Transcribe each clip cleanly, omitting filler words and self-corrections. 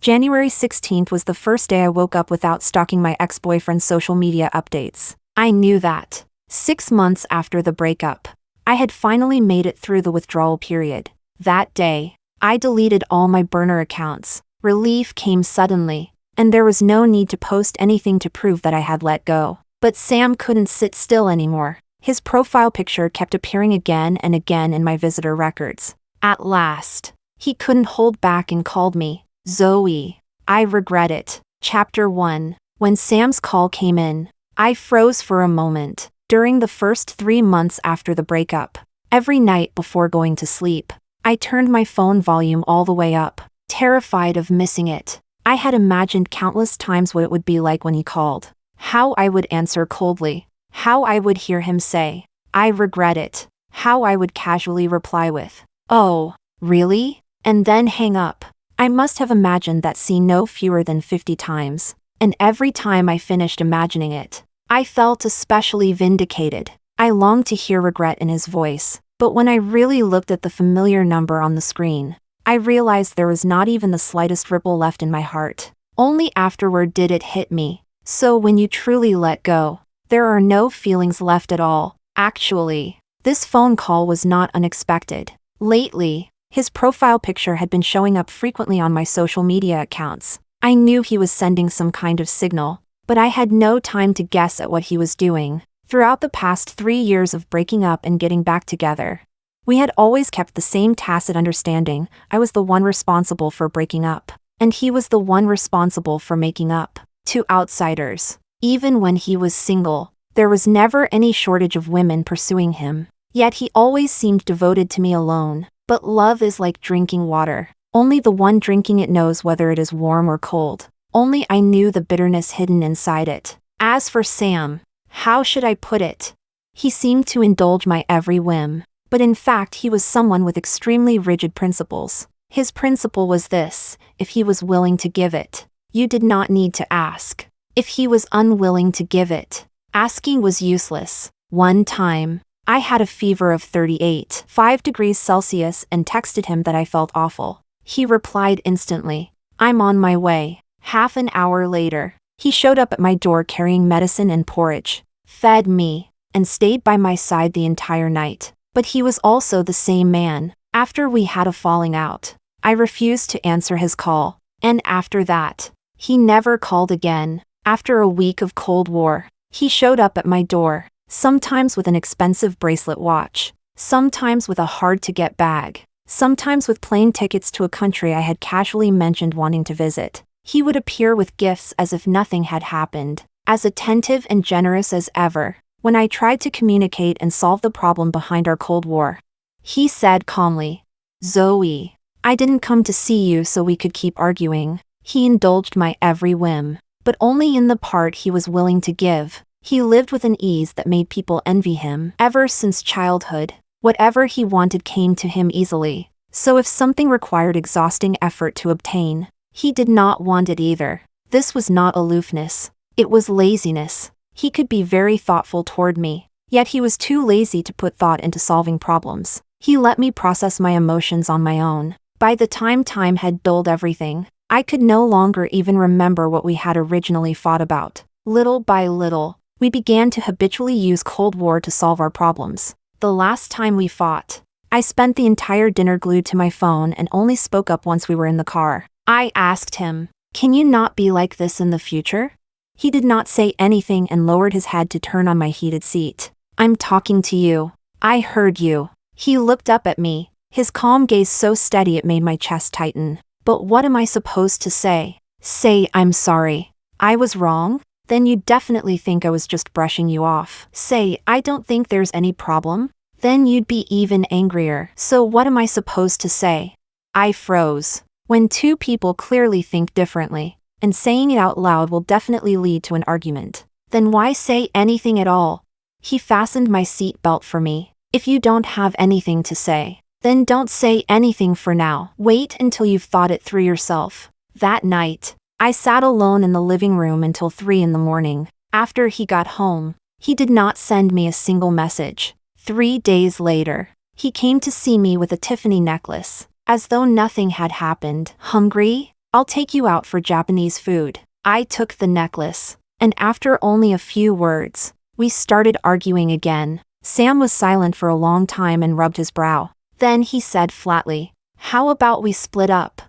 January 16th was the first day I woke up without stalking my ex-boyfriend's social media updates. I knew that. 6 months after the breakup, I had finally made it through the withdrawal period. That day, I deleted all my burner accounts. Relief came suddenly, and there was no need to post anything to prove that I had let go. But Sam couldn't sit still anymore. His profile picture kept appearing again and again in my visitor records. At last, he couldn't hold back and called me, "Zoe, I regret it." Chapter 1. When Sam's call came in, I froze for a moment. During the first 3 months after the breakup, every night before going to sleep, I turned my phone volume all the way up, terrified of missing it. I had imagined countless times what it would be like when he called. How I would answer coldly. How I would hear him say, "I regret it." How I would casually reply with, "Oh, really?" and then hang up. I must have imagined that scene no fewer than 50 times, and every time I finished imagining it, I felt especially vindicated. I longed to hear regret in his voice, but when I really looked at the familiar number on the screen, I realized there was not even the slightest ripple left in my heart. Only afterward did it hit me. So when you truly let go, there are no feelings left at all. Actually, this phone call was not unexpected. Lately, his profile picture had been showing up frequently on my social media accounts. I knew he was sending some kind of signal, but I had no time to guess at what he was doing. Throughout the past 3 years of breaking up and getting back together, we had always kept the same tacit understanding. I was the one responsible for breaking up, and he was the one responsible for making up. To outsiders, even when he was single, there was never any shortage of women pursuing him. Yet he always seemed devoted to me alone. But love is like drinking water. Only the one drinking it knows whether it is warm or cold. Only I knew the bitterness hidden inside it. As for Sam, how should I put it? He seemed to indulge my every whim, but in fact he was someone with extremely rigid principles. His principle was this: if he was willing to give it, you did not need to ask. If he was unwilling to give it, asking was useless. One time, I had a fever of 38.5 degrees Celsius and texted him that I felt awful. He replied instantly, "I'm on my way." Half an hour later, he showed up at my door carrying medicine and porridge, fed me, and stayed by my side the entire night. But he was also the same man. After we had a falling out, I refused to answer his call, and after that, he never called again. After a week of Cold War, he showed up at my door, sometimes with an expensive bracelet watch, sometimes with a hard-to-get bag, sometimes with plane tickets to a country I had casually mentioned wanting to visit. He would appear with gifts as if nothing had happened, as attentive and generous as ever. When I tried to communicate and solve the problem behind our Cold War, he said calmly, "Zoe, I didn't come to see you so we could keep arguing." He indulged my every whim, but only in the part he was willing to give. He lived with an ease that made people envy him. Ever since childhood, whatever he wanted came to him easily. So if something required exhausting effort to obtain, he did not want it either. This was not aloofness. It was laziness. He could be very thoughtful toward me, yet he was too lazy to put thought into solving problems. He let me process my emotions on my own. By the time time had dulled everything, I could no longer even remember what we had originally fought about. Little by little, we began to habitually use Cold War to solve our problems. The last time we fought, I spent the entire dinner glued to my phone and only spoke up once we were in the car. I asked him, "Can you not be like this in the future?" He did not say anything and lowered his head to turn on my heated seat. "I'm talking to you. I heard you." He looked up at me, his calm gaze so steady it made my chest tighten. "But what am I supposed to say? Say I'm sorry. I was wrong? Then you'd definitely think I was just brushing you off. Say I don't think there's any problem? Then you'd be even angrier. So what am I supposed to say?" I froze. When two people clearly think differently, and saying it out loud will definitely lead to an argument, then why say anything at all? He fastened my seat belt for me. "If you don't have anything to say, then don't say anything for now. Wait until you've thought it through yourself." That night, I sat alone in the living room until 3 in the morning. After he got home, he did not send me a single message. 3 days later, he came to see me with a Tiffany necklace, as though nothing had happened. "Hungry?" I'll take you out for Japanese food. I took the necklace, and after only a few words, we started arguing again. Sam was silent for a long time and rubbed his brow. Then he said flatly, "How about we split up?"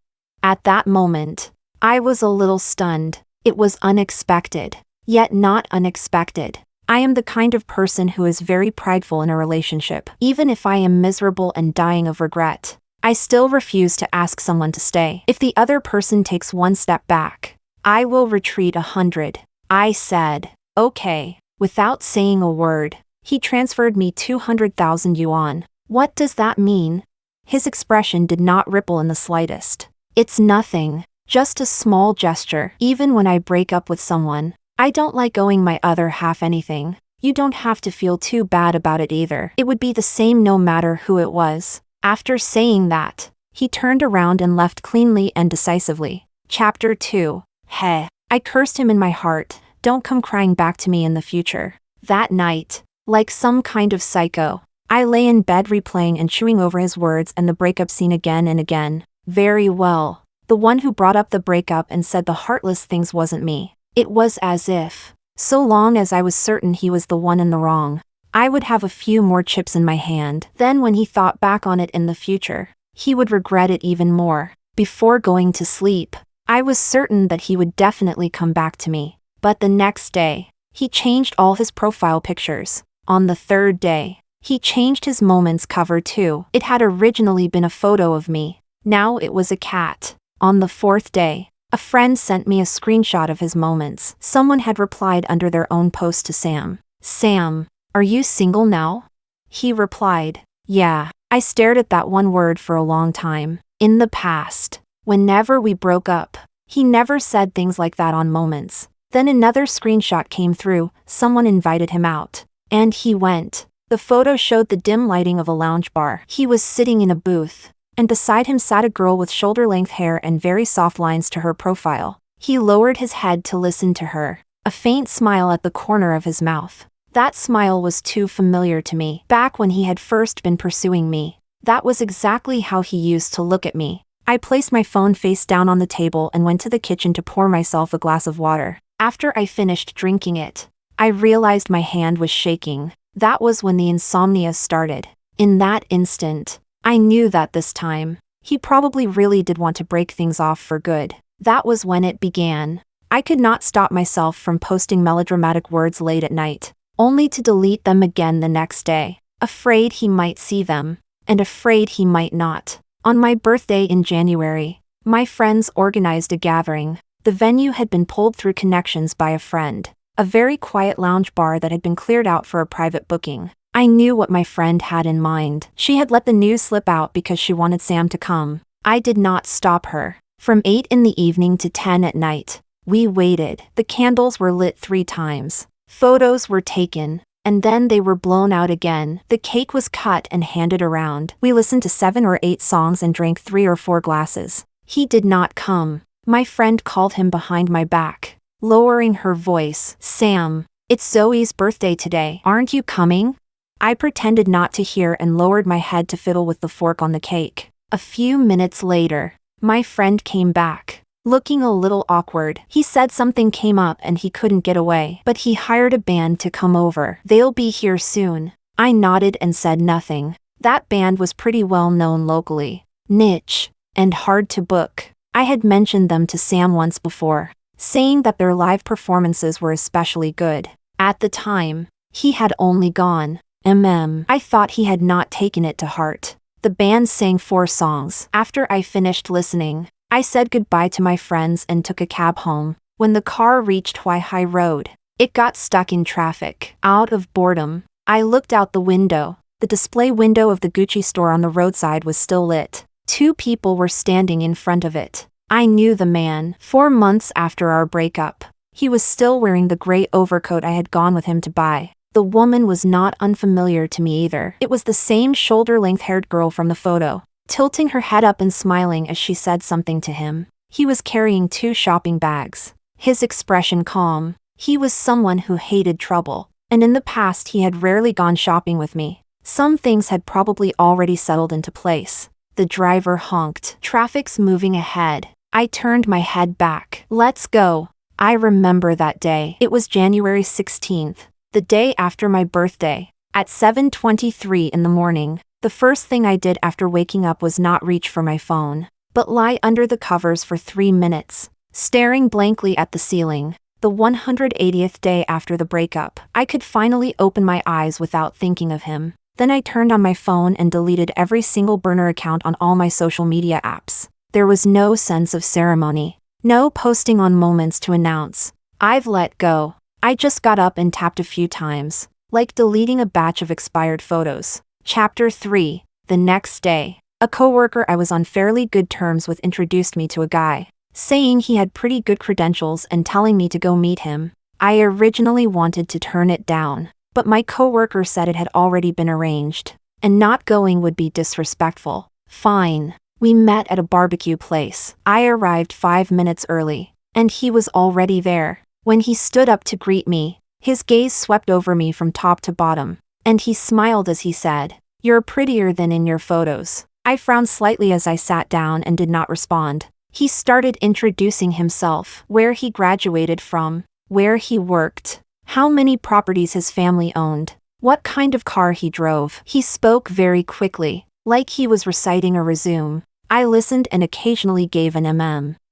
At that moment, I was a little stunned. It was unexpected, yet not unexpected. I am the kind of person who is very prideful in a relationship. Even if I am miserable and dying of regret, I still refuse to ask someone to stay. If the other person takes one step back, I will retreat 100. I said, "Okay." Without saying a word, he transferred me 200,000 yuan. What does that mean? His expression did not ripple in the slightest. It's nothing, just a small gesture. Even when I break up with someone, I don't like owing my other half anything. You don't have to feel too bad about it either. It would be the same no matter who it was. After saying that, he turned around and left cleanly and decisively. Chapter 2. Heh. I cursed him in my heart. Don't come crying back to me in the future. That night, like some kind of psycho, I lay in bed replaying and chewing over his words and the breakup scene again and again. Very well. The one who brought up the breakup and said the heartless things wasn't me. It was as if, so long as I was certain he was the one in the wrong, I would have a few more chips in my hand. Then when he thought back on it in the future, he would regret it even more. Before going to sleep, I was certain that he would definitely come back to me. But the next day, he changed all his profile pictures. On the third day, he changed his moments cover too. It had originally been a photo of me. Now it was a cat. On the fourth day, a friend sent me a screenshot of his moments. Someone had replied under their own post to Sam. "Sam, are you single now?" He replied, "Yeah." I stared at that one word for a long time. In the past, whenever we broke up, he never said things like that on moments. Then another screenshot came through. Someone invited him out, and he went. The photo showed the dim lighting of a lounge bar. He was sitting in a booth, and beside him sat a girl with shoulder-length hair and very soft lines to her profile. He lowered his head to listen to her, a faint smile at the corner of his mouth. That smile was too familiar to me. Back when he had first been pursuing me, that was exactly how he used to look at me. I placed my phone face down on the table and went to the kitchen to pour myself a glass of water. After I finished drinking it, I realized my hand was shaking. That was when the insomnia started. In that instant, I knew that this time, he probably really did want to break things off for good. That was when it began. I could not stop myself from posting melodramatic words late at night, only to delete them again the next day, afraid he might see them, and afraid he might not. On my birthday in January, my friends organized a gathering. The venue had been pulled through connections by a friend, a very quiet lounge bar that had been cleared out for a private booking. I knew what my friend had in mind. She had let the news slip out because she wanted Sam to come. I did not stop her. From 8 in the evening to 10 at night, we waited. The candles were lit 3 times. Photos were taken, and then they were blown out again. The cake was cut and handed around. We listened to 7 or 8 songs and drank 3 or 4 glasses. He did not come. My friend called him behind my back, lowering her voice. "Sam, it's Zoe's birthday today. Aren't you coming?" I pretended not to hear and lowered my head to fiddle with the fork on the cake. A few minutes later, my friend came back, looking a little awkward. He said something came up and he couldn't get away, but he hired a band to come over. "They'll be here soon." I nodded and said nothing. That band was pretty well known locally, niche, and hard to book. I had mentioned them to Sam once before, saying that their live performances were especially good. At the time, he had only gone. I thought he had not taken it to heart. The band sang 4 songs. After I finished listening, I said goodbye to my friends and took a cab home. When the car reached Huaihai Road, it got stuck in traffic. Out of boredom, I looked out the window. The display window of the Gucci store on the roadside was still lit. 2 people were standing in front of it. I knew the man. 4 months after our breakup, he was still wearing the gray overcoat I had gone with him to buy. The woman was not unfamiliar to me either. It was the same shoulder-length haired girl from the photo, tilting her head up and smiling as she said something to him. He was carrying 2 shopping bags, his expression calm. He was someone who hated trouble, and in the past he had rarely gone shopping with me. Some things had probably already settled into place. The driver honked. "Traffic's moving ahead. I turned my head back. Let's go. I remember that day. It was January 16th, the day after my birthday. At 7:23 in the morning, the first thing I did after waking up was not reach for my phone, but lie under the covers for 3 minutes, staring blankly at the ceiling. The 180th day after the breakup, I could finally open my eyes without thinking of him. Then I turned on my phone and deleted every single burner account on all my social media apps. There was no sense of ceremony. No posting on moments to announce, I've let go. I just got up and tapped a few times, like deleting a batch of expired photos. Chapter 3. The next day. A coworker I was on fairly good terms with introduced me to a guy, saying he had pretty good credentials and telling me to go meet him. I originally wanted to turn it down, but my coworker said it had already been arranged, and not going would be disrespectful. Fine. We met at a barbecue place. I arrived 5 minutes early, and he was already there. When he stood up to greet me, his gaze swept over me from top to bottom, and he smiled as he said, "You're prettier than in your photos." I frowned slightly as I sat down and did not respond. He started introducing himself, where he graduated from, where he worked, how many properties his family owned, what kind of car he drove. He spoke very quickly, like he was reciting a resume. I listened and occasionally gave an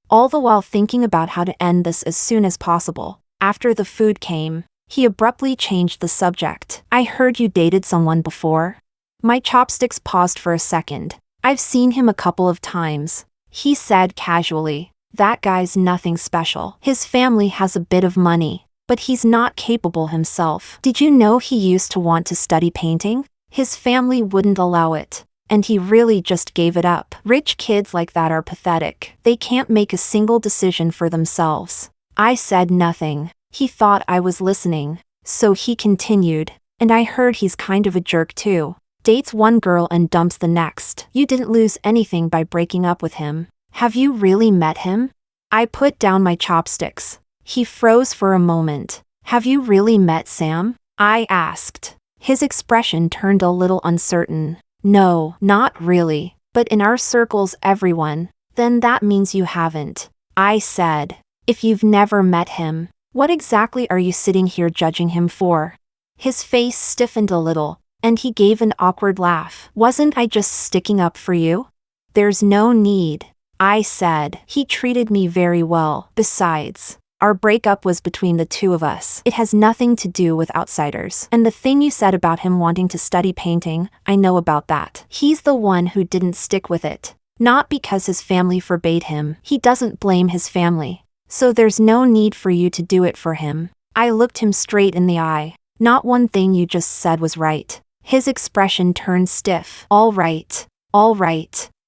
all the while thinking about how to end this as soon as possible. After the food came, he abruptly changed the subject. "I heard you dated someone before?" My chopsticks paused for a second. "I've seen him a couple of times," he said casually. "That guy's nothing special. His family has a bit of money, but he's not capable himself. Did you know he used to want to study painting? His family wouldn't allow it, and he really just gave it up. Rich kids like that are pathetic. They can't make a single decision for themselves." I said nothing. He thought I was listening, so he continued, "And I heard he's kind of a jerk too. Dates one girl and dumps the next. You didn't lose anything by breaking up with him. Have you really met him?" I put down my chopsticks. He froze for a moment. "Have you really met Sam?" I asked. His expression turned a little uncertain. "No, not really, but in our circles everyone." "Then that means you haven't," I said. "If you've never met him, what exactly are you sitting here judging him for?" His face stiffened a little, and he gave an awkward laugh. "Wasn't I just sticking up for you?" "There's no need," I said. "He treated me very well. Besides, our breakup was between the two of us. It has nothing to do with outsiders. And the thing you said about him wanting to study painting, I know about that. He's the one who didn't stick with it. Not because his family forbade him. He doesn't blame his family. So there's no need for you to do it for him." I looked him straight in the eye. "Not one thing you just said was right." His expression turned stiff. All right,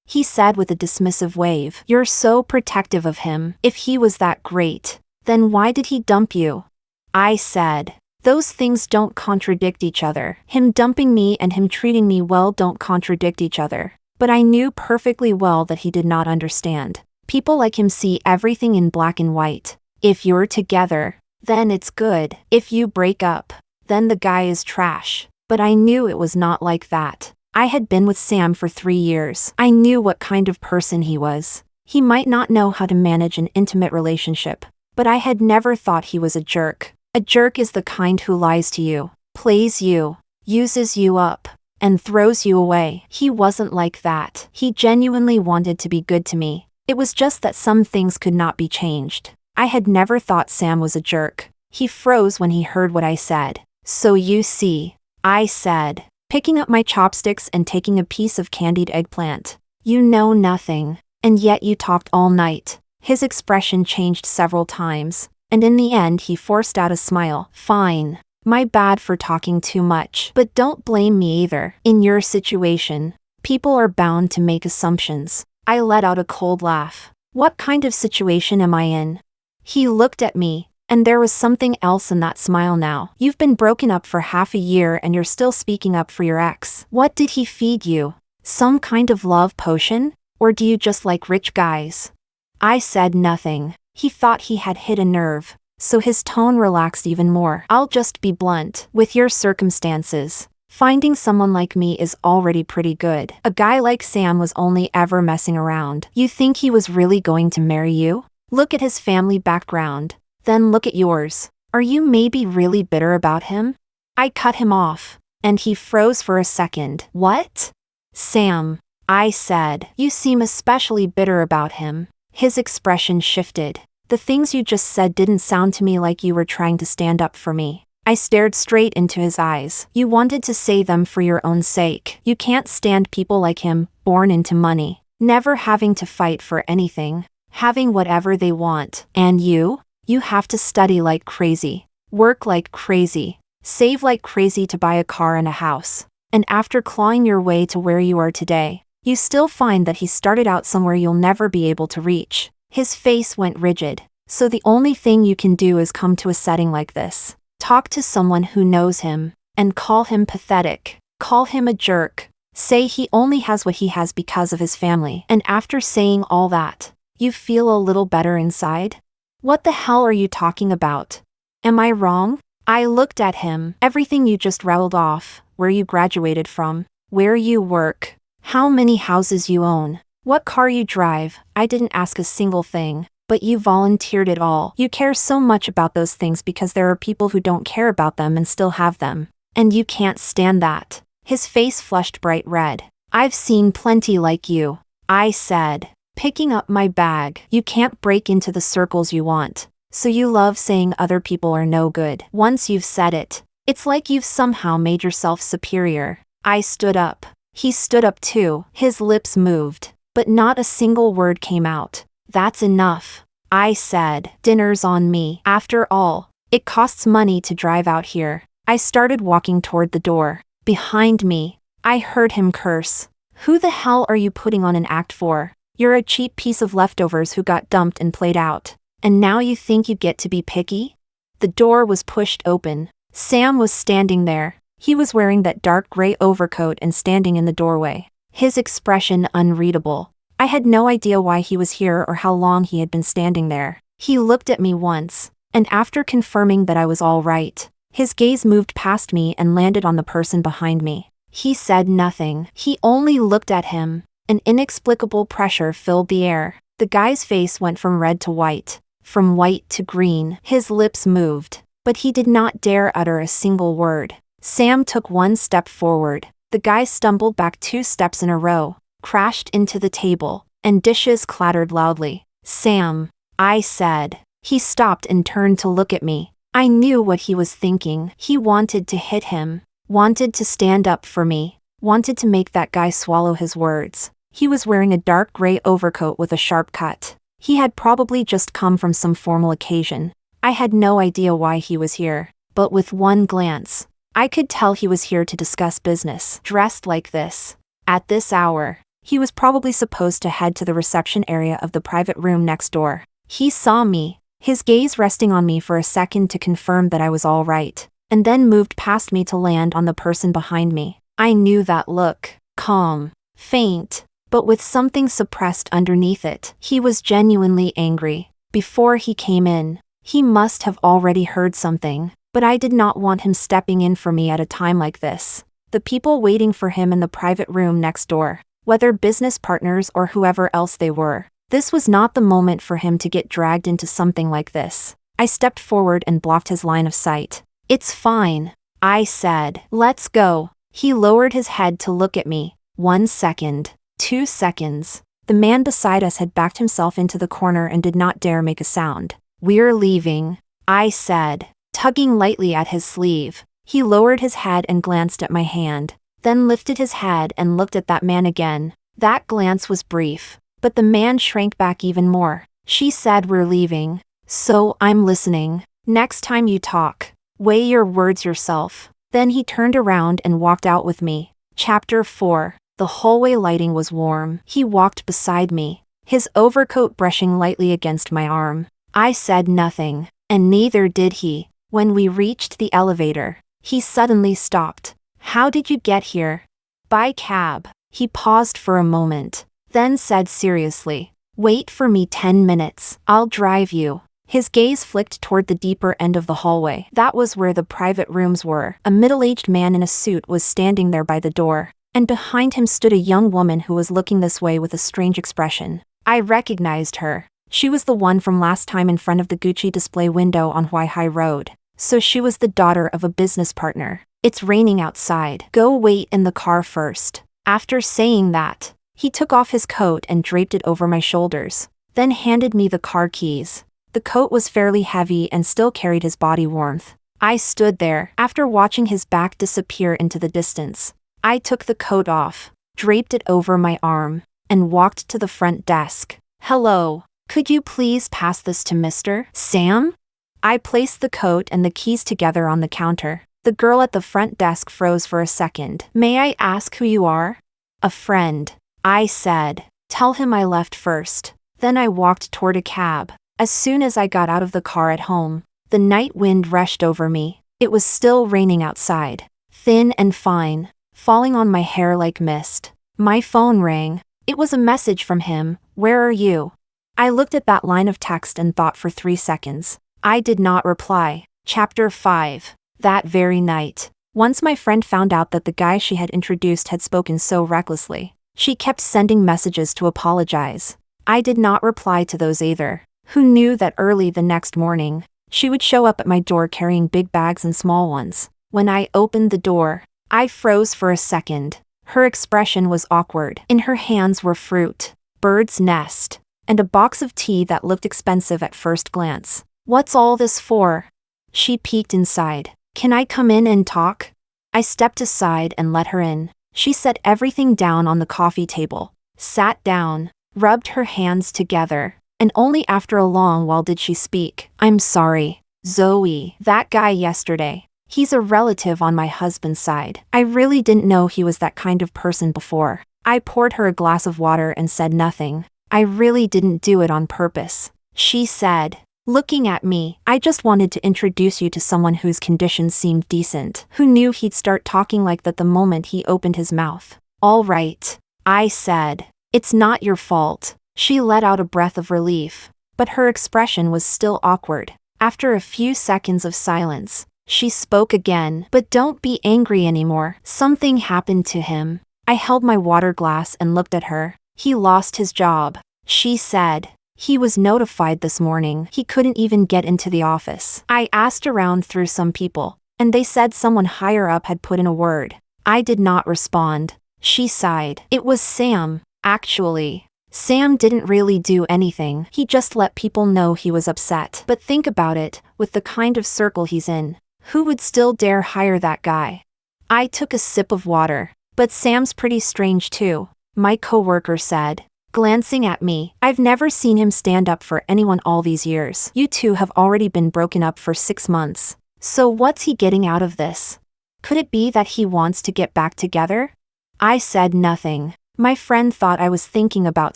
he said with a dismissive wave. "You're so protective of him. If he was that great, then why did he dump you?" I said. "Those things don't contradict each other. Him dumping me and him treating me well don't contradict each other." But I knew perfectly well that he did not understand. People like him see everything in black and white. If you're together, then it's good. If you break up, then the guy is trash. But I knew it was not like that. I had been with Sam for 3 years. I knew what kind of person he was. He might not know how to manage an intimate relationship, but I had never thought he was a jerk. A jerk is the kind who lies to you, plays you, uses you up, and throws you away. He wasn't like that. He genuinely wanted to be good to me. It was just that some things could not be changed. I had never thought Sam was a jerk. He froze when he heard what I said. "So you see," I said, picking up my chopsticks and taking a piece of candied eggplant. "You know nothing, and yet you talked all night." His expression changed several times, and in the end he forced out a smile. "Fine. My bad for talking too much. But don't blame me either. In your situation, people are bound to make assumptions." I let out a cold laugh. "What kind of situation am I in?" He looked at me, and there was something else in that smile now. "You've been broken up for half a year and you're still speaking up for your ex. What did he feed you? Some kind of love potion? Or do you just like rich guys?" I said nothing. He thought he had hit a nerve, so his tone relaxed even more. "I'll just be blunt. With your circumstances, Finding someone like me is already pretty good. A guy like Sam was only ever messing around. You think he was really going to marry you? Look at his family background. Then look at yours. Are you maybe really bitter about him?" I cut him off, and he froze for a second. "What?" "Sam," I said, "you seem especially bitter about him." His expression shifted. "The things you just said didn't sound to me like you were trying to stand up for me." I stared straight into his eyes. "You wanted to say them for your own sake. You can't stand people like him, born into money, never having to fight for anything, having whatever they want. And you have to study like crazy, work like crazy, save like crazy to buy a car and a house. And after clawing your way to where you are today, you still find that he started out somewhere you'll never be able to reach." His face went rigid. "So the only thing you can do is come to a setting like this, talk to someone who knows him, and call him pathetic, call him a jerk, say he only has what he has because of his family. And after saying all that, you feel a little better inside? What the hell are you talking about? Am I wrong?" I looked at him. "Everything you just rattled off, where you graduated from, where you work, how many houses you own, what car you drive, I didn't ask a single thing. But you volunteered it all. You care so much about those things because there are people who don't care about them and still have them. And you can't stand that." His face flushed bright red. "I've seen plenty like you," I said, picking up my bag. "You can't break into the circles you want. So you love saying other people are no good. Once you've said it, it's like you've somehow made yourself superior." I stood up. He stood up too. His lips moved, but not a single word came out. "That's enough," I said. "Dinner's on me. After all, it costs money to drive out here." I started walking toward the door. Behind me, I heard him curse. "Who the hell are you putting on an act for? You're a cheap piece of leftovers who got dumped and played out. And now you think you get to be picky?" The door was pushed open. Sam was standing there. He was wearing that dark gray overcoat and standing in the doorway. His expression unreadable. I had no idea why he was here or how long he had been standing there. He looked at me once, and after confirming that I was all right, his gaze moved past me and landed on the person behind me. He said nothing. He only looked at him. An inexplicable pressure filled the air. The guy's face went from red to white, from white to green. His lips moved, but he did not dare utter a single word. Sam took one step forward. The guy stumbled back 2 steps in a row, crashed into the table, and dishes clattered loudly. "Sam," I said. He stopped and turned to look at me. I knew what he was thinking. He wanted to hit him, wanted to stand up for me, wanted to make that guy swallow his words. He was wearing a dark gray overcoat with a sharp cut. He had probably just come from some formal occasion. I had no idea why he was here, but with one glance, I could tell he was here to discuss business. Dressed like this, at this hour, he was probably supposed to head to the reception area of the private room next door. He saw me, his gaze resting on me for a second to confirm that I was all right, and then moved past me to land on the person behind me. I knew that look. Calm, faint, but with something suppressed underneath it. He was genuinely angry. Before he came in, he must have already heard something, but I did not want him stepping in for me at a time like this. The people waiting for him in the private room next door, whether business partners or whoever else they were, this was not the moment for him to get dragged into something like this. I stepped forward and blocked his line of sight. "It's fine," I said. "Let's go." He lowered his head to look at me. 1 second. 2 seconds. The man beside us had backed himself into the corner and did not dare make a sound. "We're leaving," I said, tugging lightly at his sleeve. He lowered his head and glanced at my hand, then lifted his head and looked at that man again. That glance was brief, but the man shrank back even more. "She said we're leaving, so I'm listening. Next time you talk, weigh your words yourself." Then he turned around and walked out with me. Chapter 4. The hallway lighting was warm. He walked beside me, his overcoat brushing lightly against my arm. I said nothing, and neither did he. When we reached the elevator, he suddenly stopped. "How did you get here?" "By cab." He paused for a moment, then said seriously, "Wait for me 10 minutes. I'll drive you." His gaze flicked toward the deeper end of the hallway. That was where the private rooms were. A middle-aged man in a suit was standing there by the door, and behind him stood a young woman who was looking this way with a strange expression. I recognized her. She was the one from last time in front of the Gucci display window on Huaihai Road. So she was the daughter of a business partner. It's raining outside. Go wait in the car first. After saying that, he took off his coat and draped it over my shoulders, then handed me the car keys. The coat was fairly heavy and still carried his body warmth. I stood there, after watching his back disappear into the distance. I took the coat off, draped it over my arm, and walked to the front desk. Hello, could you please pass this to Mr. Sam? I placed the coat and the keys together on the counter. The girl at the front desk froze for a second. May I ask who you are? A friend, I said. Tell him I left first. Then I walked toward a cab. As soon as I got out of the car at home, the night wind rushed over me. It was still raining outside, thin and fine, falling on my hair like mist. My phone rang. It was a message from him. Where are you? I looked at that line of text and thought for 3 seconds. I did not reply. Chapter 5. That very night, once my friend found out that the guy she had introduced had spoken so recklessly, she kept sending messages to apologize. I did not reply to those either. Who knew that early the next morning, she would show up at my door carrying big bags and small ones. When I opened the door, I froze for a second. Her expression was awkward. In her hands were fruit, bird's nest, and a box of tea that looked expensive at first glance. What's all this for? She peeked inside. Can I come in and talk? I stepped aside and let her in. She set everything down on the coffee table, sat down, rubbed her hands together, and only after a long while did she speak. I'm sorry, Zoe. That guy yesterday. He's a relative on my husband's side. I really didn't know he was that kind of person before. I poured her a glass of water and said nothing. I really didn't do it on purpose, she said, looking at me. I just wanted to introduce you to someone whose conditions seemed decent. Who knew he'd start talking like that the moment he opened his mouth? All right, I said. It's not your fault. She let out a breath of relief, but her expression was still awkward. After a few seconds of silence, she spoke again. But don't be angry anymore. Something happened to him. I held my water glass and looked at her. He lost his job, she said. He was notified this morning. He couldn't even get into the office. I asked around through some people, and they said someone higher up had put in a word. I did not respond. She sighed. It was Sam, actually. Sam didn't really do anything. He just let people know he was upset. But think about it, with the kind of circle he's in, who would still dare hire that guy? I took a sip of water. But Sam's pretty strange too, my coworker said, glancing at me. I've never seen him stand up for anyone all these years. You two have already been broken up for 6 months. So what's he getting out of this? Could it be that he wants to get back together? I said nothing. My friend thought I was thinking about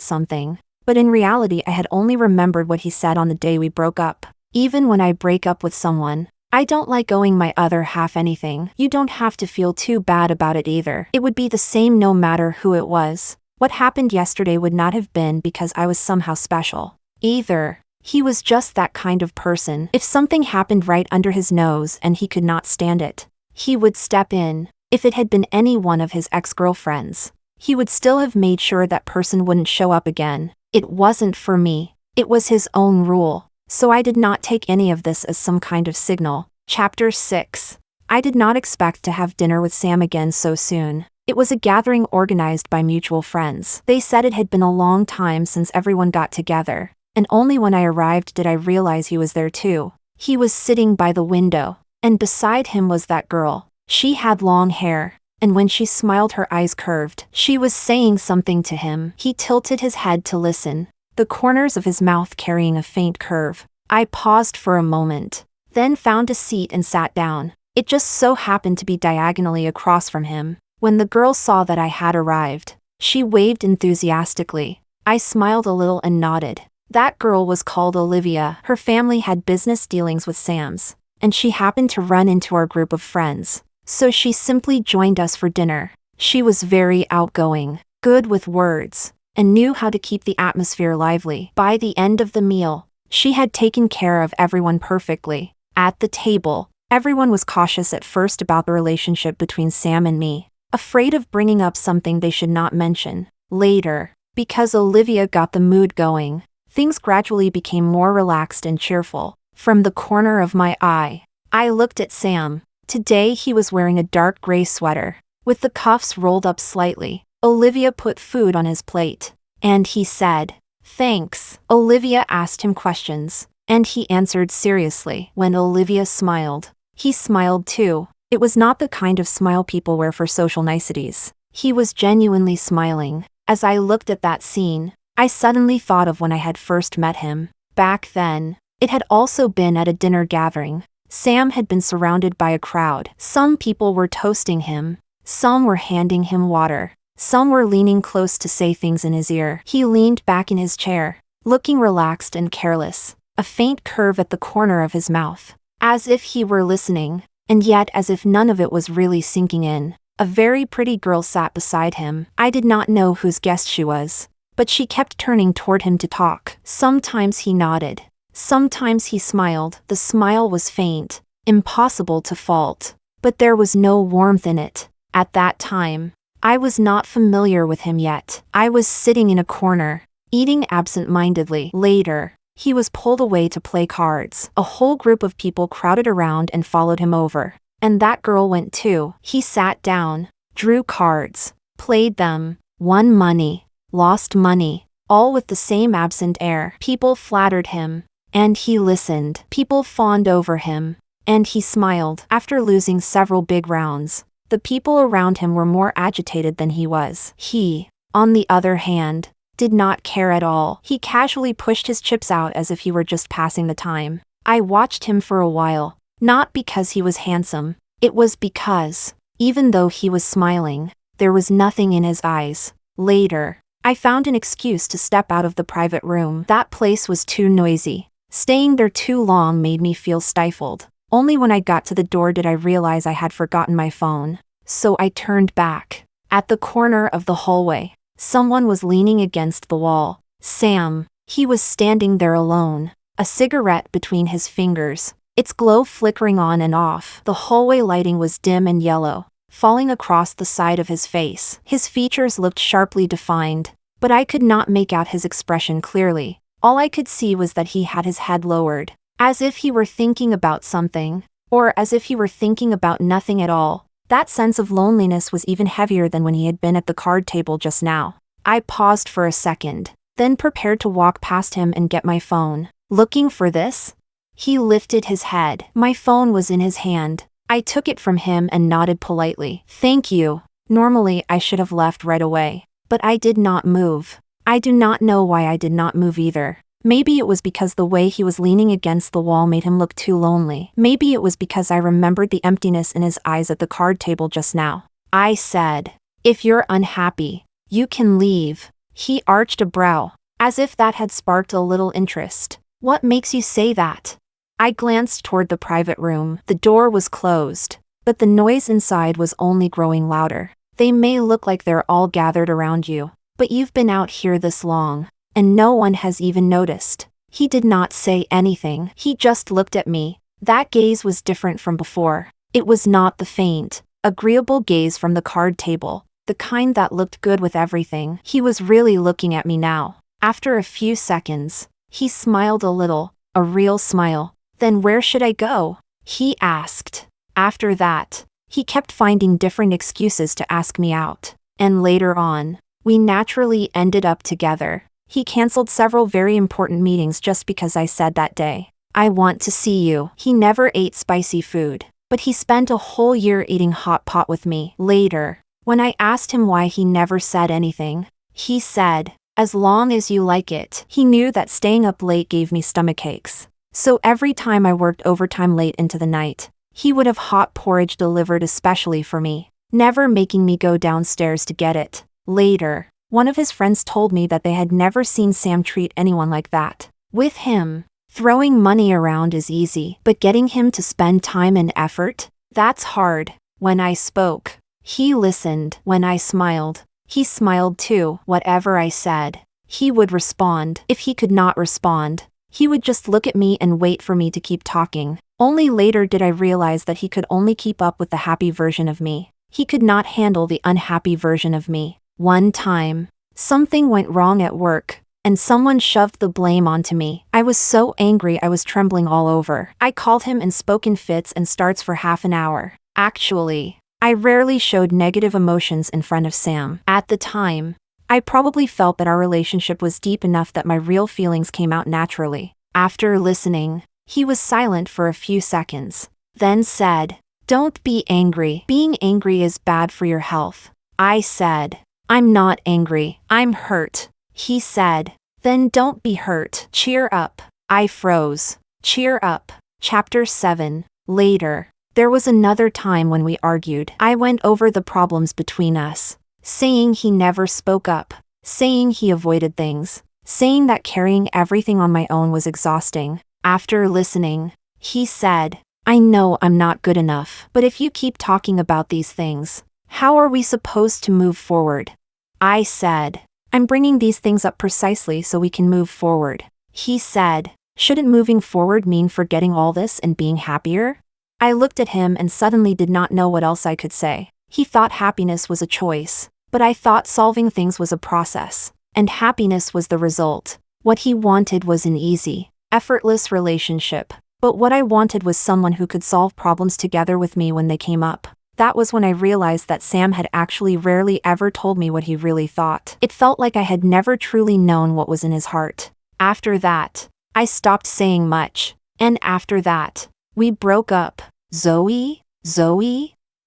something, but in reality I had only remembered what he said on the day we broke up. Even when I break up with someone, I don't like owing my other half anything. You don't have to feel too bad about it either. It would be the same no matter who it was. What happened yesterday would not have been because I was somehow special, either. He was just that kind of person. If something happened right under his nose and he could not stand it, he would step in. If it had been any one of his ex-girlfriends, he would still have made sure that person wouldn't show up again. It wasn't for me. It was his own rule. So I did not take any of this as some kind of signal. Chapter 6. I did not expect to have dinner with Sam again so soon. It was a gathering organized by mutual friends. They said it had been a long time since everyone got together, and only when I arrived did I realize he was there too. He was sitting by the window, and beside him was that girl. She had long hair, and when she smiled her eyes curved. She was saying something to him. He tilted his head to listen, the corners of his mouth carrying a faint curve. I paused for a moment, then found a seat and sat down. It just so happened to be diagonally across from him. When the girl saw that I had arrived, she waved enthusiastically. I smiled a little and nodded. That girl was called Olivia. Her family had business dealings with Sam's, and she happened to run into our group of friends. So she simply joined us for dinner. She was very outgoing, good with words, and knew how to keep the atmosphere lively. By the end of the meal, She had taken care of everyone perfectly. At the table, everyone was cautious at first about the relationship between Sam and me, afraid of bringing up something they should not mention. Later, because Olivia got the mood going, things gradually became more relaxed and cheerful. From the corner of my eye, I looked at Sam. Today he was wearing a dark gray sweater, with the cuffs rolled up slightly. Olivia put food on his plate, and he said, "Thanks." Olivia asked him questions, and he answered seriously. When Olivia smiled, he smiled too. It was not the kind of smile people wear for social niceties. He was genuinely smiling. As I looked at that scene, I suddenly thought of when I had first met him. Back then, it had also been at a dinner gathering. Sam had been surrounded by a crowd. Some people were toasting him. Some were handing him water. Some were leaning close to say things in his ear. He leaned back in his chair, looking relaxed and careless, a faint curve at the corner of his mouth, as if he were listening, and yet as if none of it was really sinking in. A very pretty girl sat beside him. I did not know whose guest she was, but she kept turning toward him to talk. Sometimes he nodded. Sometimes he smiled. The smile was faint, impossible to fault, but there was no warmth in it. At that time, I was not familiar with him yet. I was sitting in a corner, eating absent-mindedly. Later, he was pulled away to play cards. A whole group of people crowded around and followed him over. And that girl went too. He sat down, drew cards, played them, won money, lost money, all with the same absent air. People flattered him, and he listened. People fawned over him, and he smiled. After losing several big rounds, the people around him were more agitated than he was. He, on the other hand, did not care at all. He casually pushed his chips out as if he were just passing the time. I watched him for a while, not because he was handsome. It was because, even though he was smiling, there was nothing in his eyes. Later, I found an excuse to step out of the private room. That place was too noisy. Staying there too long made me feel stifled. Only when I got to the door did I realize I had forgotten my phone. So I turned back. At the corner of the hallway, someone was leaning against the wall. Sam. He was standing there alone, a cigarette between his fingers, its glow flickering on and off. The hallway lighting was dim and yellow, falling across the side of his face. His features looked sharply defined, but I could not make out his expression clearly. All I could see was that he had his head lowered, as if he were thinking about something, or as if he were thinking about nothing at all. That sense of loneliness was even heavier than when he had been at the card table just now. I paused for a second, then prepared to walk past him and get my phone. Looking for this? He lifted his head. My phone was in his hand. I took it from him and nodded politely. "Thank you." Normally I should have left right away, but I did not move. I do not know why I did not move either. Maybe it was because the way he was leaning against the wall made him look too lonely. Maybe it was because I remembered the emptiness in his eyes at the card table just now. I said, "If you're unhappy, you can leave." He arched a brow, as if that had sparked a little interest. "What makes you say that?" I glanced toward the private room. The door was closed, but the noise inside was only growing louder. They may look like they're all gathered around you, but you've been out here this long, and no one has even noticed. He did not say anything. He just looked at me. That gaze was different from before. It was not the faint, agreeable gaze from the card table, the kind that looked good with everything. He was really looking at me now. After a few seconds, he smiled a little, a real smile. "Then where should I go?" he asked. After that, he kept finding different excuses to ask me out. And later on, we naturally ended up together. He canceled several very important meetings just because I said that day, "I want to see you." He never ate spicy food, but he spent a whole year eating hot pot with me. Later, when I asked him why he never said anything, he said, "As long as you like it." He knew that staying up late gave me stomachaches. So every time I worked overtime late into the night, he would have hot porridge delivered especially for me, never making me go downstairs to get it. Later, one of his friends told me that they had never seen Sam treat anyone like that. With him, throwing money around is easy, but getting him to spend time and effort, that's hard. When I spoke, he listened. When I smiled, he smiled too. Whatever I said, he would respond. If he could not respond, He would just look at me and wait for me to keep talking. Only later did I realize that he could only keep up with the happy version of me. He could not handle the unhappy version of me. One time, something went wrong at work, and someone shoved the blame onto me. I was so angry I was trembling all over. I called him and spoke in fits and starts for half an hour. Actually, I rarely showed negative emotions in front of Sam. At the time, I probably felt that our relationship was deep enough that my real feelings came out naturally. After listening, he was silent for a few seconds, then said, "Don't be angry. Being angry is bad for your health." I said, "I'm not angry. I'm hurt." He said, "Then don't be hurt. Cheer up." I froze. Cheer up. Chapter 7. Later, there was another time when we argued. I went over the problems between us, saying he never spoke up, saying he avoided things, saying that carrying everything on my own was exhausting. After listening, he said, "I know I'm not good enough, but if you keep talking about these things, how are we supposed to move forward?" I said, "I'm bringing these things up precisely so we can move forward." He said, "Shouldn't moving forward mean forgetting all this and being happier?" I looked at him and suddenly did not know what else I could say. He thought happiness was a choice, but I thought solving things was a process, and happiness was the result. What he wanted was an easy, effortless relationship, but what I wanted was someone who could solve problems together with me when they came up. That was when I realized that Sam had actually rarely ever told me what he really thought. It felt like I had never truly known what was in his heart. After that, I stopped saying much, and after that, we broke up. Zoe?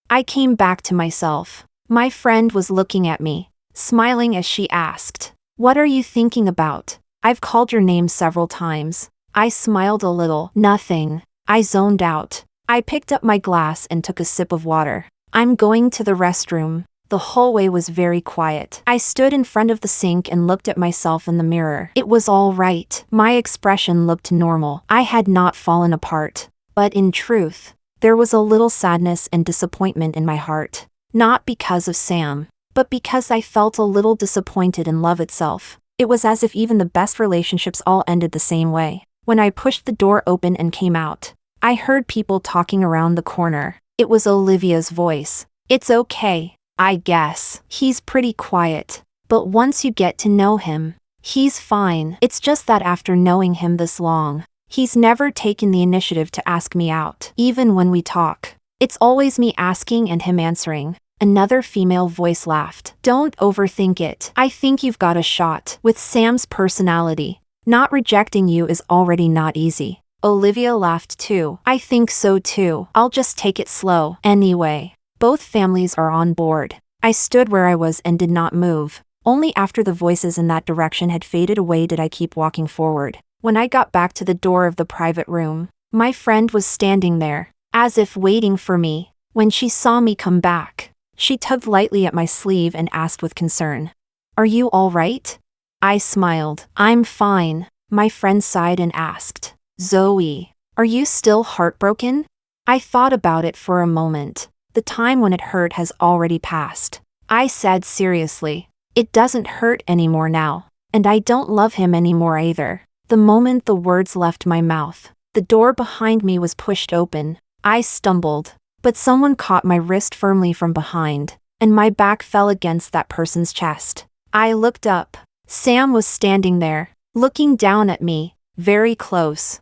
I came back to myself. My friend was looking at me, smiling as she asked, "What are you thinking about? I've called your name several times." I smiled a little. "Nothing." I zoned out. I picked up my glass and took a sip of water. "I'm going to the restroom." The hallway was very quiet. I stood in front of the sink and looked at myself in the mirror. It was all right. My expression looked normal. I had not fallen apart. But in truth, there was a little sadness and disappointment in my heart. Not because of Sam, but because I felt a little disappointed in love itself. It was as if even the best relationships all ended the same way. When I pushed the door open and came out, I heard people talking around the corner. It was Olivia's voice. "It's okay, I guess. He's pretty quiet, but once you get to know him, he's fine. It's just that after knowing him this long, he's never taken the initiative to ask me out. Even when we talk, it's always me asking and him answering." Another female voice laughed. "Don't overthink it. I think you've got a shot. With Sam's personality, not rejecting you is already not easy." Olivia laughed too. "I think so too. I'll just take it slow. Anyway, both families are on board." I stood where I was and did not move. Only after the voices in that direction had faded away did I keep walking forward. When I got back to the door of the private room, my friend was standing there, as if waiting for me. When she saw me come back, she tugged lightly at my sleeve and asked with concern, "Are you all right?" I smiled. "I'm fine." My friend sighed and asked, "Zoe, are you still heartbroken?" I thought about it for a moment. The time when it hurt has already passed. I said seriously, "It doesn't hurt anymore now, and I don't love him anymore either." The moment the words left my mouth, the door behind me was pushed open. I stumbled, but someone caught my wrist firmly from behind, and my back fell against that person's chest. I looked up. Sam was standing there, looking down at me, very close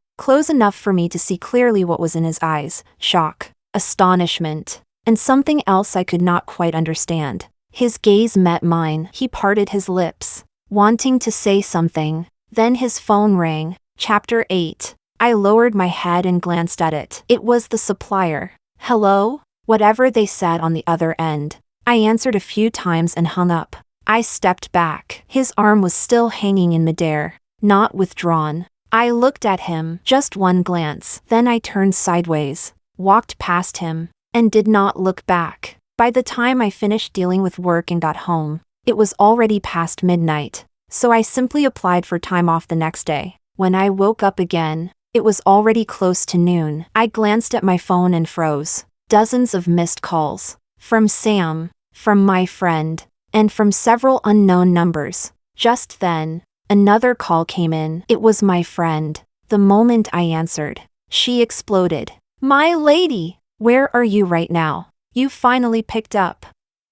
enough for me to see clearly what was in his eyes: shock, astonishment, and something else I could not quite understand. His gaze met mine. He parted his lips, wanting to say something. Then his phone rang. Chapter 8. I lowered my head and glanced at it. It was the supplier. "Hello?" Whatever they said on the other end, I answered a few times and hung up. I stepped back. His arm was still hanging in midair, not withdrawn. I looked at him, just one glance. Then I turned sideways, walked past him, and did not look back. By the time I finished dealing with work and got home, it was already past midnight, so I simply applied for time off the next day. When I woke up again, it was already close to noon. I glanced at my phone and froze. Dozens of missed calls. From Sam, from my friend, and from several unknown numbers. Just then, another call came in. It was my friend. The moment I answered, she exploded. "My lady, where are you right now? You finally picked up."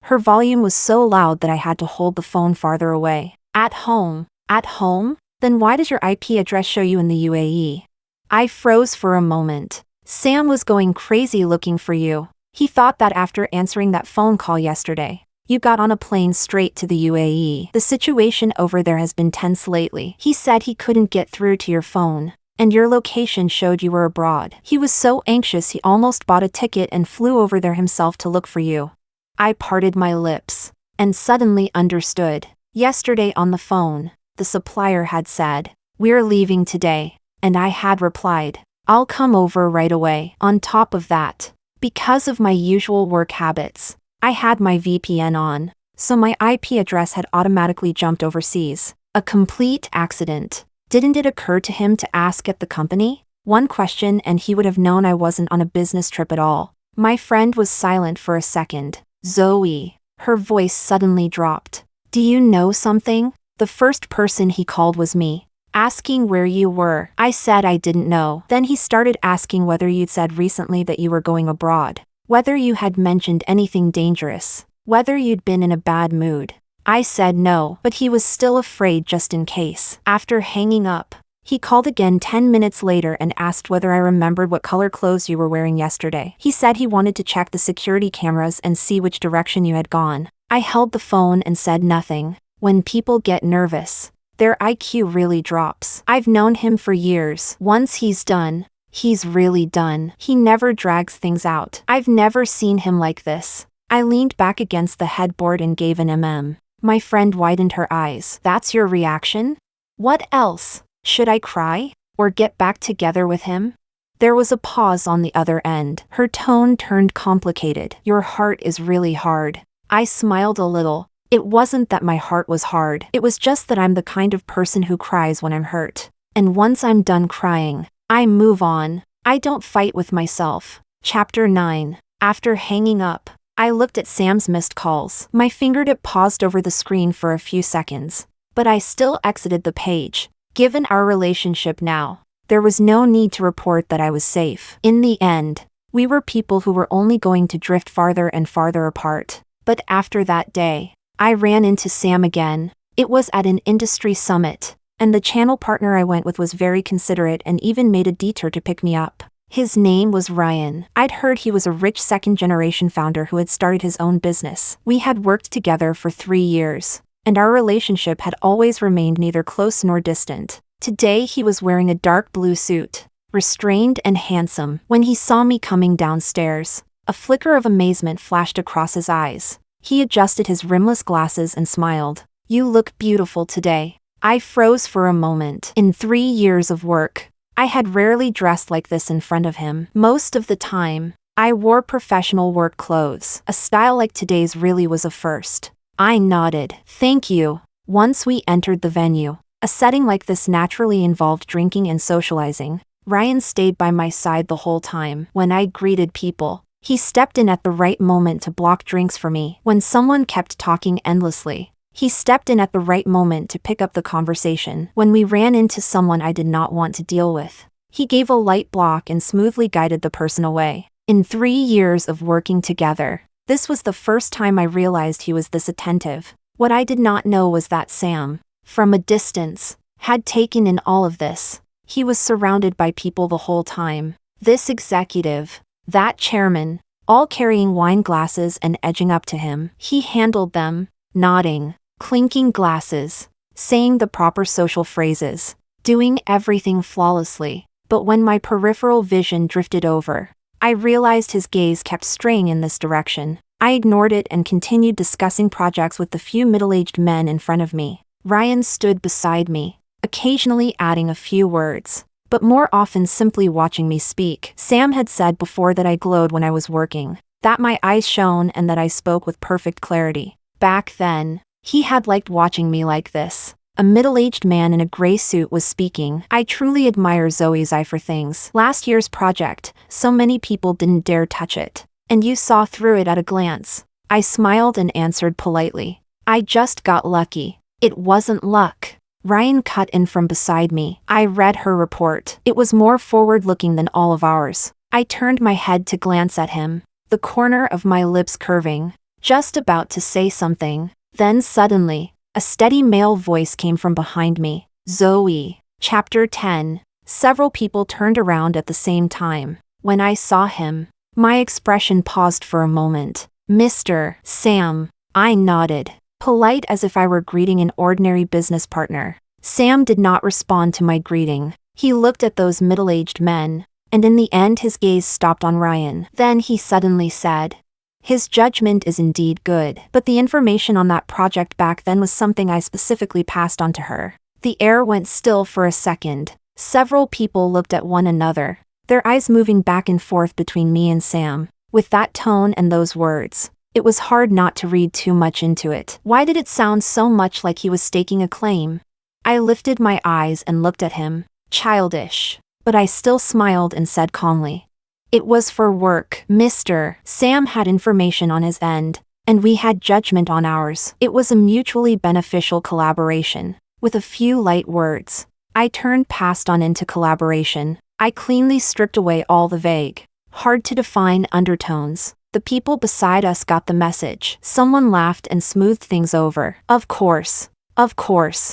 Her volume was so loud that I had to hold the phone farther away. "At home." "At home? Then why does your IP address show you in the UAE?" I froze for a moment. "Sam was going crazy looking for you. He thought that after answering that phone call yesterday, you got on a plane straight to the UAE. The situation over there has been tense lately. He said he couldn't get through to your phone, and your location showed you were abroad. He was so anxious he almost bought a ticket and flew over there himself to look for you." I parted my lips, and suddenly understood. Yesterday on the phone, the supplier had said, "We're leaving today," and I had replied, "I'll come over right away." On top of that, because of my usual work habits, I had my VPN on, so my IP address had automatically jumped overseas. A complete accident. Didn't it occur to him to ask at the company? One question and he would have known I wasn't on a business trip at all. My friend was silent for a second. "Zoe." Her voice suddenly dropped. "Do you know something? The first person he called was me, asking where you were." I said I didn't know. Then he started asking whether you'd said recently that you were going abroad, whether you had mentioned anything dangerous, whether you'd been in a bad mood. I said no, but he was still afraid just in case. After hanging up, he called again 10 minutes later and asked whether I remembered what color clothes you were wearing yesterday. He said he wanted to check the security cameras and see which direction you had gone. I held the phone and said nothing. When people get nervous, their IQ really drops. I've known him for years. Once he's done, he's really done. He never drags things out. I've never seen him like this. I leaned back against the headboard and gave an My friend widened her eyes. "That's your reaction? What else? Should I cry? Or get back together with him?" There was a pause on the other end. Her tone turned complicated. "Your heart is really hard." I smiled a little. It wasn't that my heart was hard. It was just that I'm the kind of person who cries when I'm hurt. And once I'm done crying, I move on. I don't fight with myself. Chapter 9. After hanging up, I looked at Sam's missed calls. My fingertip paused over the screen for a few seconds, but I still exited the page. Given our relationship now, there was no need to report that I was safe. In the end, we were people who were only going to drift farther and farther apart. But after that day, I ran into Sam again. It was at an industry summit, and the channel partner I went with was very considerate and even made a detour to pick me up. His name was Ryan. I'd heard he was a rich second-generation founder who had started his own business. We had worked together for 3 years, and our relationship had always remained neither close nor distant. Today he was wearing a dark blue suit, restrained and handsome. When he saw me coming downstairs, a flicker of amazement flashed across his eyes. He adjusted his rimless glasses and smiled. "You look beautiful today." I froze for a moment. In 3 years of work, I had rarely dressed like this in front of him. Most of the time, I wore professional work clothes. A style like today's really was a first. I nodded. "Thank you." Once we entered the venue, a setting like this naturally involved drinking and socializing. Ryan stayed by my side the whole time. When I greeted people, he stepped in at the right moment to block drinks for me. When someone kept talking endlessly, he stepped in at the right moment to pick up the conversation. When we ran into someone I did not want to deal with, he gave a light block and smoothly guided the person away. In 3 years of working together, this was the first time I realized he was this attentive. What I did not know was that Sam, from a distance, had taken in all of this. He was surrounded by people the whole time. This executive, that chairman, all carrying wine glasses and edging up to him. He handled them, nodding, clinking glasses, saying the proper social phrases, doing everything flawlessly. But when my peripheral vision drifted over, I realized his gaze kept straying in this direction. I ignored it and continued discussing projects with the few middle-aged men in front of me. Ryan stood beside me, occasionally adding a few words, but more often simply watching me speak. Sam had said before that I glowed when I was working, that my eyes shone and that I spoke with perfect clarity. Back then, he had liked watching me like this. A middle-aged man in a gray suit was speaking. "I truly admire Zoe's eye for things. Last year's project, so many people didn't dare touch it, and you saw through it at a glance." I smiled and answered politely, "I just got lucky." "It wasn't luck." Ryan cut in from beside me. I read her report. It was more forward-looking than all of ours. I turned my head to glance at him, the corner of my lips curving, just about to say something. Then suddenly, a steady male voice came from behind me. Zoe. Chapter 10. Several people turned around at the same time. When I saw him, my expression paused for a moment. Mr. Sam. I nodded, polite as if I were greeting an ordinary business partner. Sam did not respond to my greeting. He looked at those middle-aged men, and in the end his gaze stopped on Ryan. Then he suddenly said, "His judgment is indeed good, but the information on that project back then was something I specifically passed on to her." The air went still for a second. Several people looked at one another, their eyes moving back and forth between me and Sam. With that tone and those words, it was hard not to read too much into it. Why did it sound so much like he was staking a claim? I lifted my eyes and looked at him. Childish. But I still smiled and said calmly, "It was for work, Mr. Sam had information on his end, and we had judgment on ours. It was a mutually beneficial collaboration." With a few light words, I turned past on into collaboration. I cleanly stripped away all the vague, hard to define undertones. The people beside us got the message. Someone laughed and smoothed things over. Of course,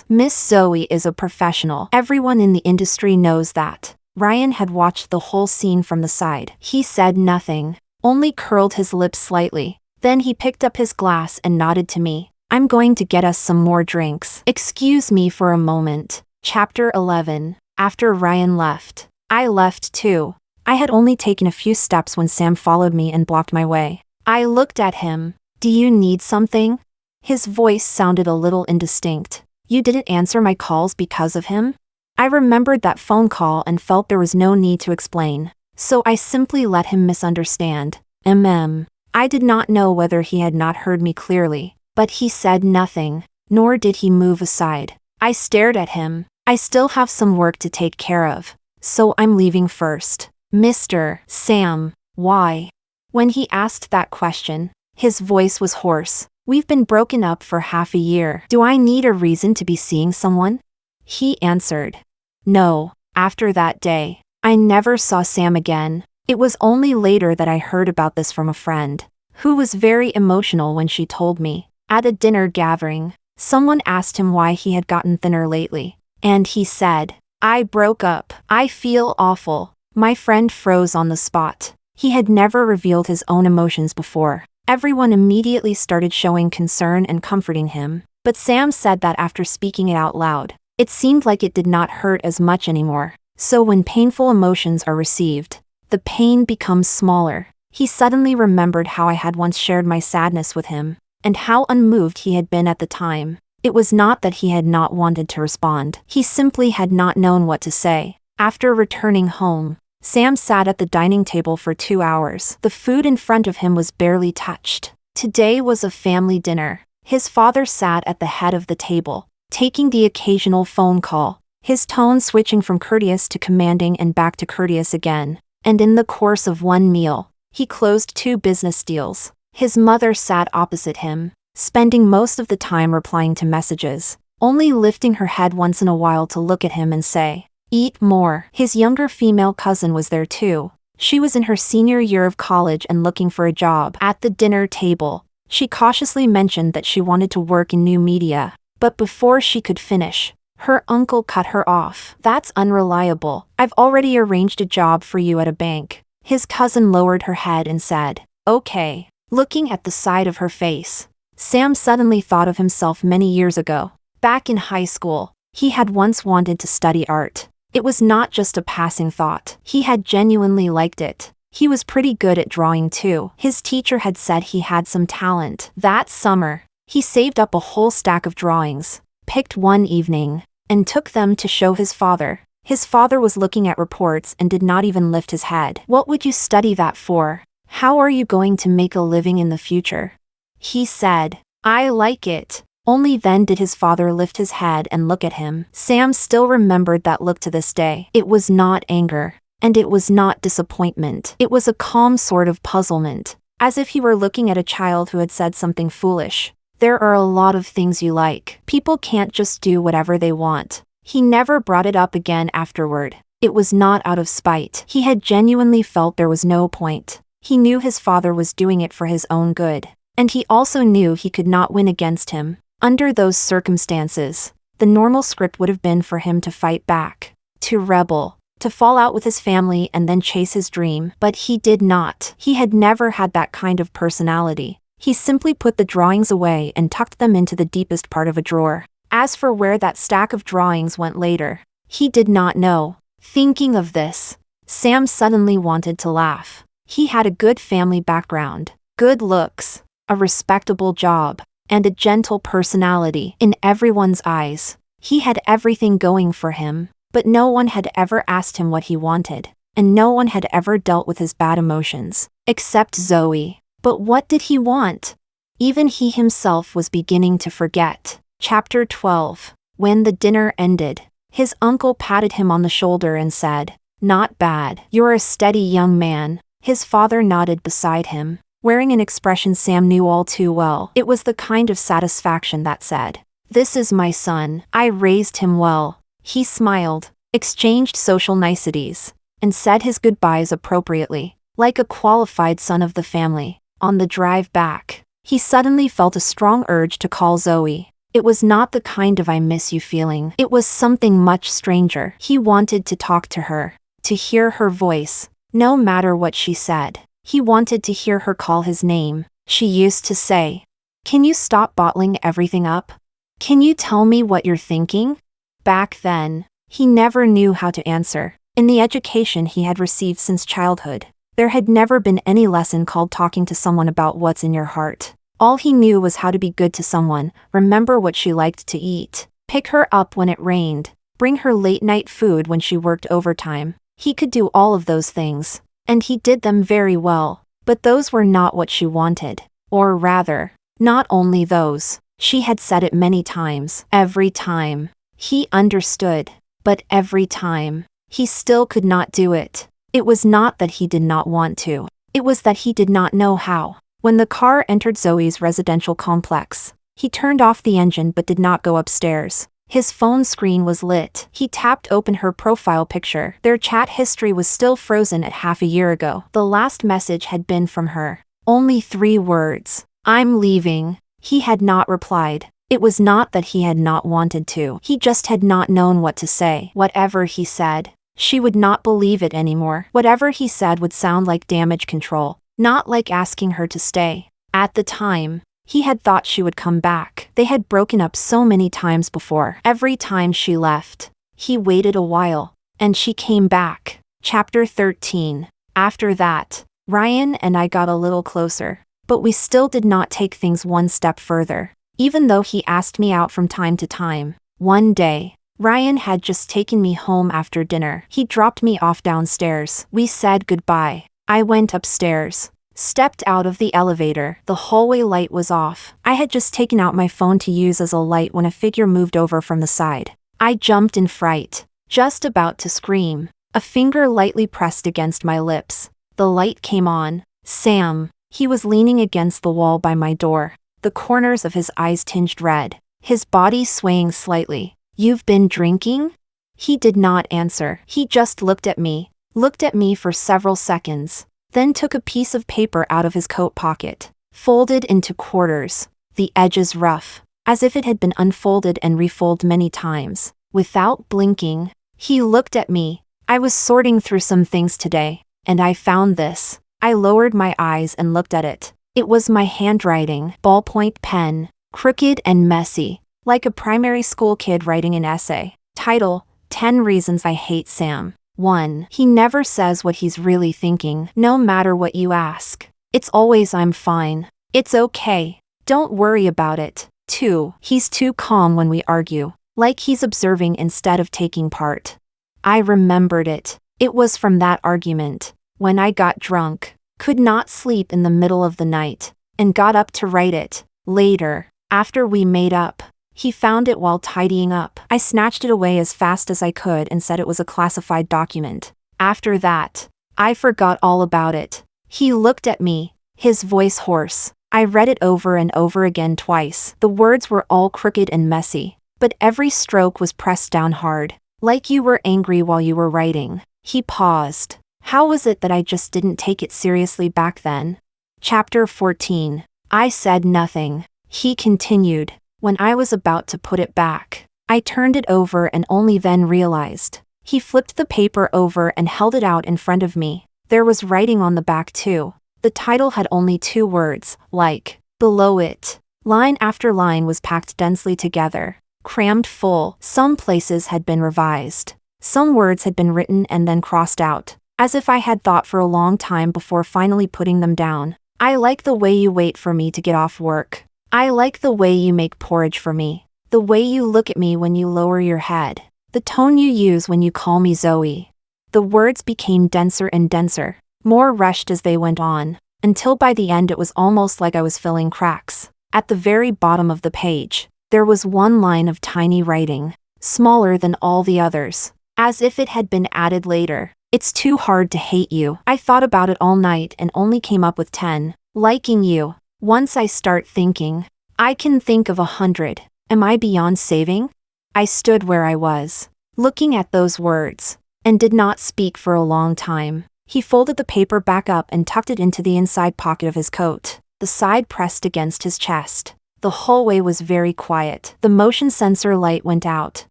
Miss Zoe is a professional. Everyone in the industry knows that. Ryan had watched the whole scene from the side. He said nothing, only curled his lips slightly. Then he picked up his glass and nodded to me. "I'm going to get us some more drinks. Excuse me for a moment." Chapter 11. After Ryan left, I left too. I had only taken a few steps when Sam followed me and blocked my way. I looked at him. "Do you need something?" His voice sounded a little indistinct. "You didn't answer my calls because of him?" I remembered that phone call and felt there was no need to explain, so I simply let him misunderstand. I did not know whether he had not heard me clearly, but he said nothing, nor did he move aside. I stared at him. "I still have some work to take care of, so I'm leaving first." "Mr. Sam, why?" When he asked that question, his voice was hoarse. "We've been broken up for half a year. Do I need a reason to be seeing someone?" He answered, "No." After that day, I never saw Sam again. It was only later that I heard about this from a friend, who was very emotional when she told me. At a dinner gathering, someone asked him why he had gotten thinner lately, and he said, "I broke up. I feel awful." My friend froze on the spot. He had never revealed his own emotions before. Everyone immediately started showing concern and comforting him, but Sam said that after speaking it out loud, it seemed like it did not hurt as much anymore. So when painful emotions are received, the pain becomes smaller. He suddenly remembered how I had once shared my sadness with him, and how unmoved he had been at the time. It was not that he had not wanted to respond. He simply had not known what to say. After returning home, Sam sat at the dining table for 2 hours. The food in front of him was barely touched. Today was a family dinner. His father sat at the head of the table, taking the occasional phone call, his tone switching from courteous to commanding and back to courteous again. And in the course of one meal, he closed 2 business deals. His mother sat opposite him, spending most of the time replying to messages, only lifting her head once in a while to look at him and say, "Eat more." His younger female cousin was there too. She was in her senior year of college and looking for a job. At the dinner table, she cautiously mentioned that she wanted to work in new media, but before she could finish, her uncle cut her off. "That's unreliable. I've already arranged a job for you at a bank." His cousin lowered her head and said, "Okay." Looking at the side of her face, Sam suddenly thought of himself many years ago. Back in high school, he had once wanted to study art. It was not just a passing thought. He had genuinely liked it. He was pretty good at drawing too. His teacher had said he had some talent. That summer, he saved up a whole stack of drawings, picked one evening, and took them to show his father. His father was looking at reports and did not even lift his head. "What would you study that for? How are you going to make a living in the future?" He said, "I like it." Only then did his father lift his head and look at him. Sam still remembered that look to this day. It was not anger, and it was not disappointment. It was a calm sort of puzzlement, as if he were looking at a child who had said something foolish. There are a lot of things you like. People can't just do whatever they want. He never brought it up again afterward. It was not out of spite. He had genuinely felt there was no point. He knew his father was doing it for his own good. And he also knew he could not win against him. Under those circumstances, the normal script would have been for him to fight back, to rebel, to fall out with his family and then chase his dream. But he did not. He had never had that kind of personality. He simply put the drawings away and tucked them into the deepest part of a drawer. As for where that stack of drawings went later, he did not know. Thinking of this, Sam suddenly wanted to laugh. He had a good family background, good looks, a respectable job, and a gentle personality in everyone's eyes. He had everything going for him, but no one had ever asked him what he wanted, and no one had ever dealt with his bad emotions, except Zoe. But what did he want? Even he himself was beginning to forget. Chapter 12. When the dinner ended, his uncle patted him on the shoulder and said, "Not bad. You're a steady young man." His father nodded beside him, wearing an expression Sam knew all too well. It was the kind of satisfaction that said, "This is my son. I raised him well." He smiled, exchanged social niceties, and said his goodbyes appropriately, like a qualified son of the family. On the drive back, he suddenly felt a strong urge to call Zoe. It was not the kind of "I miss you" feeling. It was something much stranger. He wanted to talk to her, to hear her voice, no matter what she said. He wanted to hear her call his name. She used to say, "Can you stop bottling everything up? Can you tell me what you're thinking?" Back then, he never knew how to answer. In the education he had received since childhood, there had never been any lesson called talking to someone about what's in your heart. All he knew was how to be good to someone, remember what she liked to eat, pick her up when it rained, bring her late-night food when she worked overtime. He could do all of those things, and he did them very well. But those were not what she wanted. Or rather, not only those. She had said it many times. Every time. He understood. But every time, he still could not do it. It was not that he did not want to. It was that he did not know how. When the car entered Zoe's residential complex, he turned off the engine but did not go upstairs. His phone screen was lit. He tapped open her profile picture. Their chat history was still frozen at half a year ago. The last message had been from her. Only 3 words. "I'm leaving." He had not replied. It was not that he had not wanted to. He just had not known what to say. Whatever he said, she would not believe it anymore. Whatever he said would sound like damage control, not like asking her to stay. At the time, he had thought she would come back. They had broken up so many times before. Every time she left, he waited a while, and she came back. Chapter 13. After that, Ryan and I got a little closer, but we still did not take things one step further. Even though he asked me out from time to time. One day, Ryan had just taken me home after dinner. He dropped me off downstairs. We said goodbye. I went upstairs, stepped out of the elevator. The hallway light was off. I had just taken out my phone to use as a light when a figure moved over from the side. I jumped in fright, just about to scream. A finger lightly pressed against my lips. The light came on. Sam. He was leaning against the wall by my door, the corners of his eyes tinged red, his body swaying slightly. "You've been drinking?" He did not answer. He just looked at me for several seconds, then took a piece of paper out of his coat pocket, folded into quarters, the edges rough, as if it had been unfolded and refolded many times. Without blinking, he looked at me. I was sorting through some things today, and I found this. I lowered my eyes and looked at it. It was my handwriting, ballpoint pen, crooked and messy, like a primary school kid writing an essay. Title: 10 Reasons I Hate Sam. 1. He never says what he's really thinking, no matter what you ask. It's always "I'm fine. It's okay. Don't worry about it." 2. He's too calm when we argue, like he's observing instead of taking part. I remembered it. It was from that argument, when I got drunk, could not sleep in the middle of the night, and got up to write it. Later, after we made up, he found it while tidying up. I snatched it away as fast as I could and said it was a classified document. After that, I forgot all about it. He looked at me, his voice hoarse. I read it over and over again twice. The words were all crooked and messy, but every stroke was pressed down hard. Like you were angry while you were writing. He paused. How was it that I just didn't take it seriously back then? Chapter 14. I said nothing. He continued. When I was about to put it back, I turned it over and only then realized. He flipped the paper over and held it out in front of me. There was writing on the back too. The title had only 2 words, like, below it. Line after line was packed densely together, crammed full. Some places had been revised. Some words had been written and then crossed out, as if I had thought for a long time before finally putting them down. I like the way you wait for me to get off work. I like the way you make porridge for me. The way you look at me when you lower your head. The tone you use when you call me Zoe. The words became denser and denser, more rushed as they went on, until by the end it was almost like I was filling cracks. At the very bottom of the page, there was one line of tiny writing, smaller than all the others, as if it had been added later. It's too hard to hate you. I thought about it all night and only came up with 10. Liking you. Once I start thinking, I can think of 100. Am I beyond saving? I stood where I was, looking at those words, and did not speak for a long time. He folded the paper back up and tucked it into the inside pocket of his coat, the side pressed against his chest. The hallway was very quiet. The motion sensor light went out,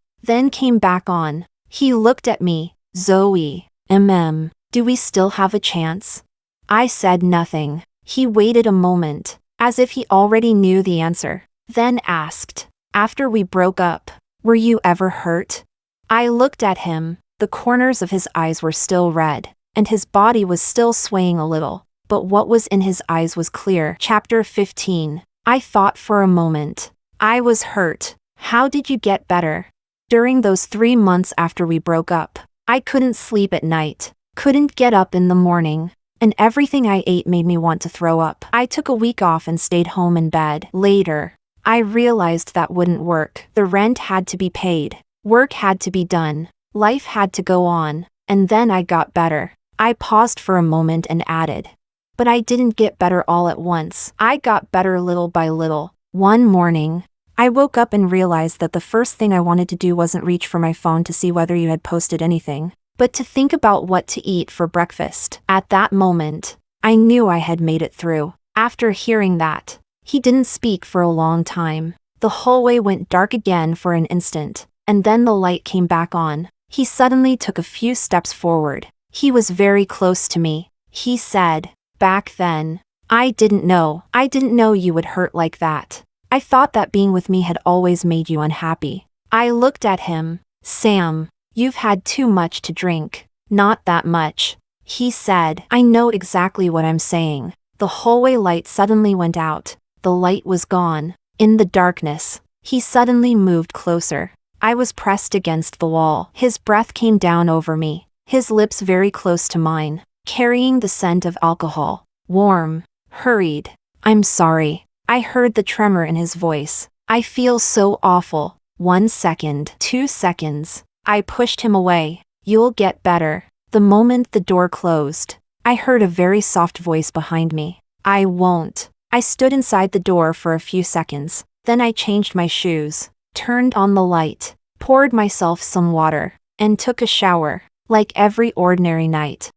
then came back on. He looked at me. Zoe, do we still have a chance? I said nothing. He waited a moment, as if he already knew the answer, then asked, after we broke up, were you ever hurt? I looked at him. The corners of his eyes were still red, and his body was still swaying a little, but what was in his eyes was clear. Chapter 15. I thought for a moment. I was hurt. How did you get better? During those 3 months after we broke up, I couldn't sleep at night, couldn't get up in the morning, and everything I ate made me want to throw up. I took a week off and stayed home in bed. Later, I realized that wouldn't work. The rent had to be paid. Work had to be done. Life had to go on. And then I got better. I paused for a moment and added. But I didn't get better all at once. I got better little by little. One morning, I woke up and realized that the first thing I wanted to do wasn't reach for my phone to see whether you had posted anything, but to think about what to eat for breakfast. At that moment, I knew I had made it through. After hearing that, he didn't speak for a long time. The hallway went dark again for an instant, and then the light came back on. He suddenly took a few steps forward. He was very close to me. He said, back then, I didn't know you would hurt like that. I thought that being with me had always made you unhappy. I looked at him. Sam, you've had too much to drink. Not that much. He said, I know exactly what I'm saying. The hallway light suddenly went out. The light was gone. In the darkness, he suddenly moved closer. I was pressed against the wall. His breath came down over me, his lips very close to mine, carrying the scent of alcohol. Warm, hurried. I'm sorry. I heard the tremor in his voice. I feel so awful. 1 second. 2 seconds. I pushed him away. You'll get better. The moment the door closed, I heard a very soft voice behind me. I won't. I stood inside the door for a few seconds. Then I changed my shoes, turned on the light, poured myself some water, and took a shower. Like every ordinary night,